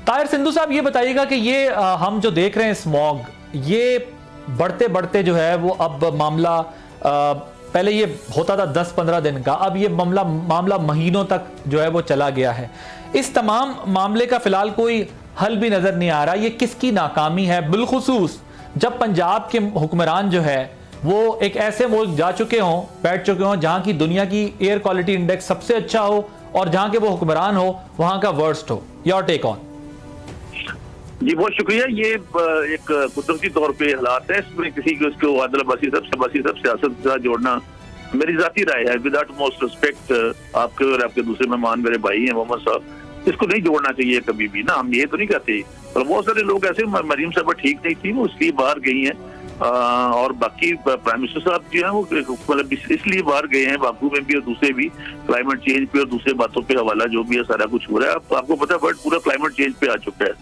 ताहिर सिंधु साहब, ये बताइएगा कि ये हम जो देख रहे हैं स्मॉग, ये बढ़ते बढ़ते जो है वो अब मामला पहले ये होता था 10-15 दिन का, अब ये मामला महीनों तक जो है वो चला गया है। इस तमाम मामले का फिलहाल कोई हल भी नजर नहीं आ रहा। ये किसकी नाकामी है, बिलखुसूस जब पंजाब के हुक्मरान जो है वो एक ऐसे मुल्क जा चुके हों, बैठ चुके हों जहां की दुनिया की एयर क्वालिटी इंडेक्स सबसे अच्छा हो और जहां के वो हुक्मरान हो वहां का वर्स्ट हो। Your take on. जी बहुत शुक्रिया। ये एक कुदरती तौर पे हालात है, इसमें किसी को उसको आदिल अब्बासी साहब सियासत के साथ जोड़ना मेरी जाती राय है। विदाउट मोस्ट रिस्पेक्ट आपके और आपके दूसरे मेहमान मेरे भाई हैं मोहम्मद साहब, इसको नहीं जोड़ना चाहिए कभी भी ना। हम ये तो नहीं कहते, पर बहुत सारे लोग ऐसे, मरीम साहब ठीक नहीं थी, वो इसलिए बाहर गई हैं, और बाकी प्राइम मिनिस्टर साहब जो है वो मतलब इसलिए बाहर गए हैं, बाकू में भी और दूसरे भी, क्लाइमेट चेंज पे और दूसरे बातों पे हवाला जो भी है सारा कुछ हो रहा है। आपको पता है वर्ल्ड पूरा क्लाइमेट चेंज पे आ चुका है,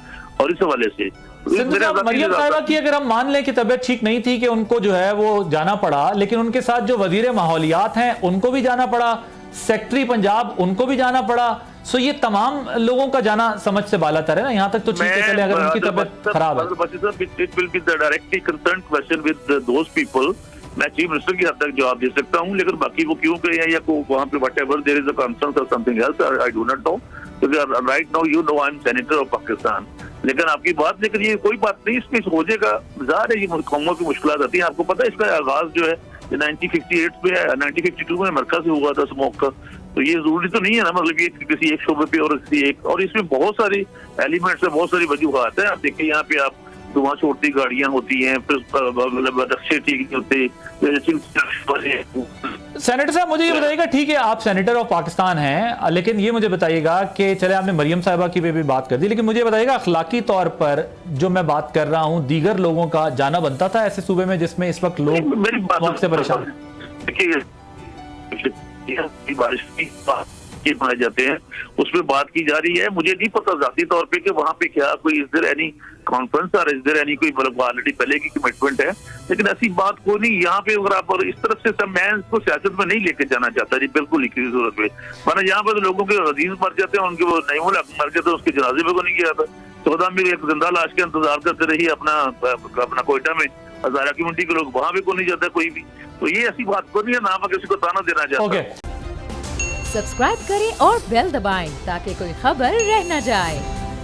और इस हवाले से मरियम साहिबा की अगर हम मान लें कि तबीयत ठीक नहीं थी कि उनको जो है वो जाना पड़ा, लेकिन उनके साथ जो वजीर माहौलियात हैं उनको भी जाना पड़ा, सेक्रेटरी पंजाब उनको भी जाना पड़ा। सो ये तमाम लोगों का जाना समझ से बालातर है ना। यहाँ तक तो ठीक है, चले अगर उनकी तबीयत खराब है। मैं चीफ मिनिस्टर की हद तक जवाब दे सकता हूँ, लेकिन बाकी वो क्यों गए हैं या वहाँ पे whatever there is a concern और something else, I do not know, क्योंकि right now you know I am senator of Pakistan. लेकिन आपकी बात, लेकिन ये कोई बात नहीं, इसमें हो जाएगा। ज़ाहिर है ये कौमों की मुश्किलात आती है। आपको पता है इसका आगाज जो है 1958 में, 1952 में अमेरिका से हुआ था स्मोक का। तो ये जरूरी तो नहीं है ना, मतलब ये किसी एक शोबे पे और किसी एक, और इसमें बहुत सारी एलिमेंट्स है, बहुत सारी वजूहात है। आप देखिए यहाँ पे आप धुआं छोड़ती गाड़ियां होती हैं, फिर मतलब रक्शे ठीक नहीं होते। सेनेटर साहब मुझे ये बताइएगा, ठीक है आप सेनेटर ऑफ पाकिस्तान हैं, लेकिन ये मुझे बताइएगा कि चले आपने मरियम साहिबा की भी बात कर दी, लेकिन मुझे बताइएगा अखलाकी तौर पर जो मैं बात कर रहा हूँ, दीगर लोगों का जाना बनता था ऐसे सूबे में जिसमें इस वक्त लोग से परेशान बारिश की माने जाते हैं, उसमें बात की जा रही है। मुझे नहीं पता जाती तौर पे कि वहाँ पे क्या कोई इस देयर एनी कॉन्फ्रेंस और इस देयर एनी कोई मतलब ऑलरेडी पहले की कमिटमेंट है, लेकिन ऐसी बात को नहीं यहाँ पे। अगर आप और इस तरफ से सब, मैं इसको सियासत में नहीं लेके जाना चाहता जी, बिल्कुल नहीं किसी सूरत में। वरना यहाँ पे तो लोगों के अजीज मर जाते हैं, उनके वो नहीं मर जाते, उसके जनाजे पे को नहीं किया था। 14 में एक जिंदा लाश के इंतजार करते रही अपना कोयटा में, हजारा कम्युनिटी के लोग वहां पे को नहीं जाता कोई भी। तो ये ऐसी बात को नहीं है ना, मैं किसी को ताना देना चाहता। सब्सक्राइब करें और बेल दबाएं ताकि कोई खबर रह न जाए।